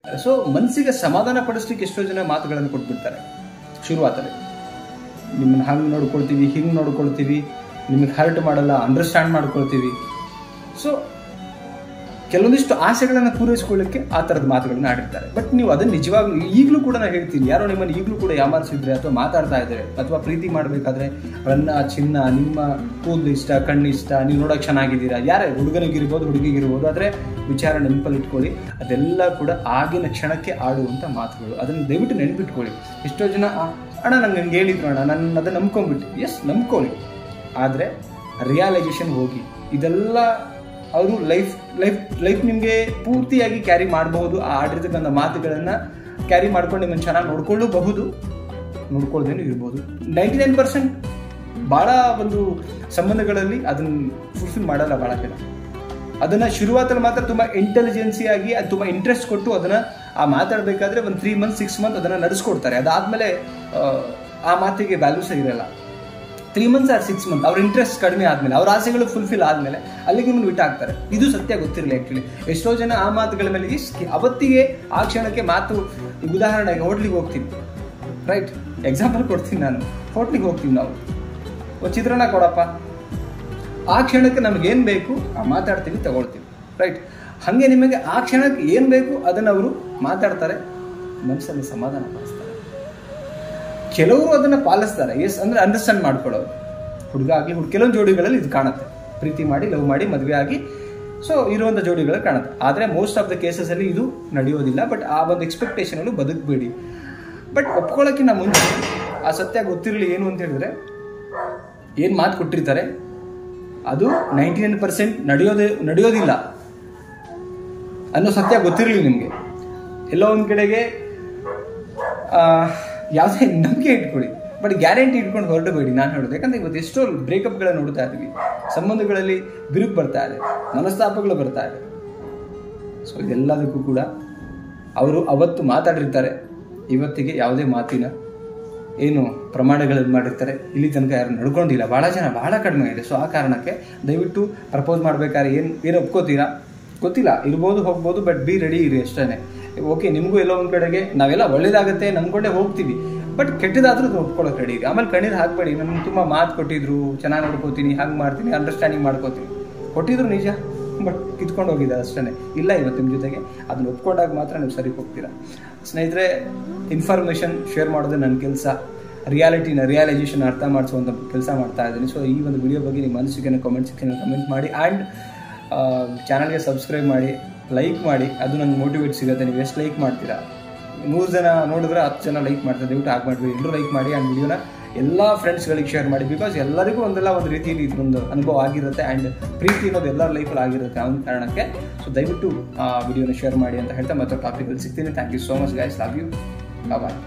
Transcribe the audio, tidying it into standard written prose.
So ಮನಸ್ಸಿಗೆ ಸಮಾಧಾನ ಪಡಿಸ್ಲಿಕ್ಕೆ ಎಷ್ಟೋ ಜನ ಮಾತುಗಳನ್ನು ಕೊಟ್ಬಿಡ್ತಾರೆ ಶುರುವಾತಲ್ಲಿ. ನಿಮ್ಮನ್ನು ಹಂಗೆ ನೋಡ್ಕೊಳ್ತೀವಿ, ಹಿಂಗೆ ನೋಡ್ಕೊಳ್ತೀವಿ, ನಿಮಗೆ ಹರ್ಟ್ ಮಾಡಲ್ಲ, ಅಂಡರ್ಸ್ಟ್ಯಾಂಡ್ ಮಾಡ್ಕೊಳ್ತೀವಿ. ಸೊ ಕೆಲವೊಂದಿಷ್ಟು ಆಸೆಗಳನ್ನು ಪೂರೈಸ್ಕೊಳ್ಳಿಕ್ಕೆ ಆ ಥರದ ಮಾತುಗಳನ್ನ ಆಡಿರ್ತಾರೆ. ಬಟ್ ನೀವು ಅದನ್ನು ನಿಜವಾಗ್ಲೂ ಈಗಲೂ ಕೂಡ ನಾನು ಹೇಳ್ತೀನಿ, ಯಾರೋ ನಿಮ್ಮನ್ನು ಈಗಲೂ ಕೂಡ ಯಾಮಾರಿಸಿದ್ರೆ ಅಥವಾ ಮಾತಾಡ್ತಾ ಇದ್ದಾರೆ ಅಥವಾ ಪ್ರೀತಿ ಮಾಡಬೇಕಾದ್ರೆ ರನ್ನ ಚಿನ್ನ, ನಿಮ್ಮ ಕೂದಲು ಇಷ್ಟ, ಕಣ್ಣು ಇಷ್ಟ, ನೀವು ನೋಡೋಕೆ ಚೆನ್ನಾಗಿದ್ದೀರಾ, ಯಾರೇ ಹುಡುಗನಿಗಿರ್ಬೋದು ಹುಡುಗಿಗಿರ್ಬೋದು, ಆದರೆ ವಿಚಾರ ನೆನಪಲ್ಲಿ ಇಟ್ಕೊಳ್ಳಿ, ಅದೆಲ್ಲ ಕೂಡ ಆಗಿನ ಕ್ಷಣಕ್ಕೆ ಆಡುವಂಥ ಮಾತುಗಳು. ಅದನ್ನು ದಯವಿಟ್ಟು ನೆನಪಿಟ್ಕೊಳ್ಳಿ. ಎಷ್ಟೋ ಜನ ಅಣ್ಣ ನಂಗೆ ಹಂಗೆ ಹೇಳಿದ್ರು ಅಣ್ಣ, ನಾನು ಅದನ್ನು ನಂಬ್ಕೊಂಡ್ಬಿಟ್ಟು, ಎಸ್ ನಂಬ್ಕೊಳ್ಳಿ, ಆದರೆ ರಿಯಲೈಸೇಷನ್ ಹೋಗಿ. ಇದೆಲ್ಲ ಅವರು ಲೈಫ್ ನಿಮಗೆ ಪೂರ್ತಿಯಾಗಿ ಕ್ಯಾರಿ ಮಾಡಬಹುದು. ಆ ಆಡಿರ್ತಕ್ಕಂಥ ಮಾತುಗಳನ್ನು ಕ್ಯಾರಿ ಮಾಡ್ಕೊಂಡು ನಿಮ್ಮನ್ನು ಚೆನ್ನಾಗಿ ನೋಡ್ಕೊಳ್ಳಬಹುದು, ನೋಡ್ಕೊಳ್ದೇನು ಇರ್ಬೋದು. 99% ಭಾಳ ಒಂದು ಸಂಬಂಧಗಳಲ್ಲಿ ಅದನ್ನು ಫುಲ್ಫಿಲ್ ಮಾಡಲ್ಲ ಭಾಳ ಜನ. ಅದನ್ನು ಶುರುವಾತಲ್ಲಿ ಮಾತ್ರ ತುಂಬ ಇಂಟೆಲಿಜೆನ್ಸಿಯಾಗಿ, ಅದು ತುಂಬ ಇಂಟ್ರೆಸ್ಟ್ ಕೊಟ್ಟು ಅದನ್ನು ಮಾತಾಡಬೇಕಾದ್ರೆ ಒಂದು 3 months 6 months ಅದನ್ನು ನಡೆಸ್ಕೊಡ್ತಾರೆ. ಅದಾದಮೇಲೆ ಆ ಮಾತಿಗೆ ವ್ಯಾಲ್ಯೂಸ್ ಇರಲ್ಲ. 3 months or 6 months ಅವ್ರ ಇಂಟ್ರೆಸ್ಟ್ ಕಡಿಮೆ ಆದಮೇಲೆ, ಅವ್ರ ಆಸೆಗಳು ಫುಲ್ಫಿಲ್ ಆದಮೇಲೆ ಅಲ್ಲಿಗೆ ನಿಮ್ಮನ್ನು ಬಿಟ್ಟು ಹಾಕ್ತಾರೆ. ಇದು ಸತ್ಯ ಗೊತ್ತಿರಲಿ. ಆ್ಯಕ್ಚುಲಿ ಎಷ್ಟೋ ಜನ ಆ ಮಾತುಗಳ ಮೇಲೆ ಅವತ್ತಿಗೆ ಆ ಕ್ಷಣಕ್ಕೆ ಮಾತು. ಈಗ ಉದಾಹರಣೆಗೆ ಹೋಟ್ಲಿಗೆ ಹೋಗ್ತೀನಿ, ರೈಟ್, ಎಕ್ಸಾಂಪಲ್ ಕೊಡ್ತೀನಿ ನಾನು. ಹೋಟ್ಲಿಗೆ ಹೋಗ್ತೀವಿ, ನಾವು ಒಂದು ಚಿತ್ರಾನ್ನ ಕೊಡಪ್ಪ, ಆ ಕ್ಷಣಕ್ಕೆ ನಮಗೇನು ಬೇಕು ಮಾತಾಡ್ತೀವಿ, ತಗೊಳ್ತೀವಿ, ರೈಟ್. ಹಾಗೆ ನಿಮಗೆ ಆ ಕ್ಷಣಕ್ಕೆ ಏನು ಬೇಕು ಅದನ್ನು ಅವರು ಮಾತಾಡ್ತಾರೆ, ಮನಸ್ಸಲ್ಲಿ ಸಮಾಧಾನ ಪಡಿಸ್ತಾರೆ. ಕೆಲವರು ಅದನ್ನು ಪಾಲಿಸ್ತಾರೆ, ಎಸ್, ಅಂದರೆ ಅಂಡರ್ಸ್ಟ್ಯಾಂಡ್ ಮಾಡ್ಕೊಳ್ಳೋರು. ಹುಡುಗ ಆಗಲಿ ಕೆಲವೊಂದು ಜೋಡಿಗಳಲ್ಲಿ ಇದು ಕಾಣುತ್ತೆ, ಪ್ರೀತಿ ಮಾಡಿ ಲವ್ ಮಾಡಿ ಮದುವೆ ಆಗಿ ಸೊ ಇರುವಂಥ ಜೋಡಿಗಳು ಕಾಣುತ್ತೆ. ಆದರೆ ಮೋಸ್ಟ್ ಆಫ್ ದ ಕೇಸಸಲ್ಲಿ ಇದು ನಡೆಯೋದಿಲ್ಲ. ಬಟ್ ಆ ಒಂದು ಎಕ್ಸ್ಪೆಕ್ಟೇಷನಲ್ಲೂ ಬದುಕಬೇಡಿ. ಬಟ್ ಒಪ್ಕೊಳ್ಳೋಕ್ಕಿಂತ ಮುಂಚೆ ಆ ಸತ್ಯ ಗೊತ್ತಿರಲಿ. ಏನು ಅಂತ ಹೇಳಿದ್ರೆ, ಏನು ಮಾತು ಕೊಟ್ಟಿರ್ತಾರೆ ಅದು 99% ನಡೆಯೋದಿಲ್ಲ ಅನ್ನೋ ಸತ್ಯ ಗೊತ್ತಿರಲಿ ನಿಮಗೆ. ಎಲ್ಲೋ ಒಂದು ಕಡೆಗೆ ಯಾವುದೇ ನಂಬಿಕೆ ಇಟ್ಕೊಳ್ಳಿ, ಬಟ್ ಗ್ಯಾರಂಟಿ ಇಟ್ಕೊಂಡು ಹೊರಟಬೇಡಿ. ನಾನು ಹೇಳೋದು, ಯಾಕಂದರೆ ಇವತ್ತು ಎಷ್ಟೋ ಬ್ರೇಕಪ್ಗಳನ್ನು ನೋಡ್ತಾ ಇದ್ದೀವಿ, ಸಂಬಂಧಗಳಲ್ಲಿ ಬಿರುಕು ಬರ್ತಾ ಇದೆ, ಮನಸ್ತಾಪಗಳು ಬರ್ತಾ ಇದೆ. ಸೊ ಇದೆಲ್ಲದಕ್ಕೂ ಕೂಡ ಅವರು ಅವತ್ತು ಮಾತಾಡಿರ್ತಾರೆ, ಇವತ್ತಿಗೆ ಯಾವುದೇ ಮಾತಿನ ಏನು ಪ್ರಮಾಣಗಳನ್ನು ಮಾಡಿರ್ತಾರೆ, ಇಲ್ಲಿ ತನಕ ಯಾರು ನಡ್ಕೊಂಡಿಲ್ಲ. ಭಾಳ ಜನ ಭಾಳ ಕಡಿಮೆ ಇದೆ. ಸೊ ಆ ಕಾರಣಕ್ಕೆ ದಯವಿಟ್ಟು ಪ್ರಪೋಸ್ ಮಾಡ್ಬೇಕಾದ್ರೆ ಏನು ಒಪ್ಕೋತೀರಾ ಗೊತ್ತಿಲ್ಲ, ಇರ್ಬೋದು ಹೋಗ್ಬೋದು, ಬಟ್ ಬಿ ರೆಡಿ ಇರಿ ಅಷ್ಟೇ. ಓಕೆ, ನಿಮಗೂ ಎಲ್ಲೋ ಒಂದು ಕಡೆಗೆ ನಾವೆಲ್ಲ ಒಳ್ಳೇದಾಗುತ್ತೆ ನಂಬ್ಕೊಂಡೇ ಹೋಗ್ತೀವಿ, ಬಟ್ ಕೆಟ್ಟದಾದ್ರೂ ಒಪ್ಕೊಳ್ಳೋಕೆ ರೆಡಿ ಇರಿ. ಆಮೇಲೆ ಕಣ್ಣೀರು ಹಾಕಬೇಡಿ. ನನಗೆ ತುಂಬ ಮಾತು ಕೊಟ್ಟಿದ್ರು, ಚೆನ್ನಾಗಿ ನೋಡ್ಕೋತೀನಿ, ಹಂಗೆ ಮಾಡ್ತೀನಿ, ಅಂಡರ್ಸ್ಟ್ಯಾಂಡಿಂಗ್ ಮಾಡ್ಕೋತೀನಿ, ಕೊಟ್ಟಿದ್ರು ನಿಜ, ಬಟ್ ಕಿತ್ಕೊಂಡು ಹೋಗಿದ್ದಾರೆ ಅಷ್ಟೇ. ಇಲ್ಲ, ಇವತ್ತು ನಿಮ್ಮ ಜೊತೆಗೆ ಅದನ್ನು ಒಪ್ಕೊಂಡಾಗ ಮಾತ್ರ ನೀವು ಸರಿ ಹೋಗ್ತೀರಾ. ಸ್ನೇಹಿತರೆ, ಇನ್ಫಾರ್ಮೇಷನ್ ಶೇರ್ ಮಾಡೋದು ನನ್ನ ಕೆಲಸ. ರಿಯಲೈಸೇಷನ್ ಅರ್ಥ ಮಾಡಿಸುವಂಥ ಕೆಲಸ ಮಾಡ್ತಾ ಇದ್ದೀನಿ. ಸೊ ಈ ಒಂದು ವಿಡಿಯೋ ಬಗ್ಗೆ ನಿಮ್ಮ ಅನಿಸಿಕೆಯನ್ನು ಕಾಮೆಂಟ್ ಸೆಕ್ಷನಲ್ಲಿ ಕಮೆಂಟ್ ಮಾಡಿ. ಆ್ಯಂಡ್ ಚಾನಲ್ಗೆ ಸಬ್ಸ್ಕ್ರೈಬ್ ಮಾಡಿ, ಲೈಕ್ ಮಾಡಿ. ಅದು ನನಗೆ ಮೋಟಿವೇಟ್ ಸಿಗುತ್ತೆ. ನೀವು ಎಷ್ಟು ಲೈಕ್ ಮಾಡ್ತೀರಾ, 100 ಜನ ನೋಡಿದ್ರೆ 10 ಜನ ಲೈಕ್ ಮಾಡ್ತಾರೆ. ದಯವಿಟ್ಟು ಆಗಿ ಮಾಡಿಬಿಡಿ, ಎಲ್ಲರೂ ಲೈಕ್ ಮಾಡಿ. ಆ್ಯಂಡ್ ವಿಡಿಯೋನ ಎಲ್ಲ ಫ್ರೆಂಡ್ಸ್ಗಳಿಗೆ ಶೇರ್ ಮಾಡಿ. ಬಿಕಾಸ್ ಎಲ್ಲರಿಗೂ ಒಂದು ರೀತಿಯಲ್ಲಿ ಇದೊಂದು ಅನುಭವ ಆಗಿರುತ್ತೆ. ಆ್ಯಂಡ್ ಪ್ರೀತಿ ಅನ್ನೋದು ಎಲ್ಲರ ಲೈಫಲ್ಲಿ ಆಗಿರುತ್ತೆ ಆ ಒಂದು ಕಾರಣಕ್ಕೆ. ಸೊ ದಯವಿಟ್ಟು ವಿಡಿಯೋನ ಶೇರ್ ಮಾಡಿ ಅಂತ ಹೇಳ್ತಾ ಮತ್ತೆ ಟಾಪಿಕಲ್ಲಿ ಸಿಗ್ತೀನಿ. Thank you so much guys, love you, bye.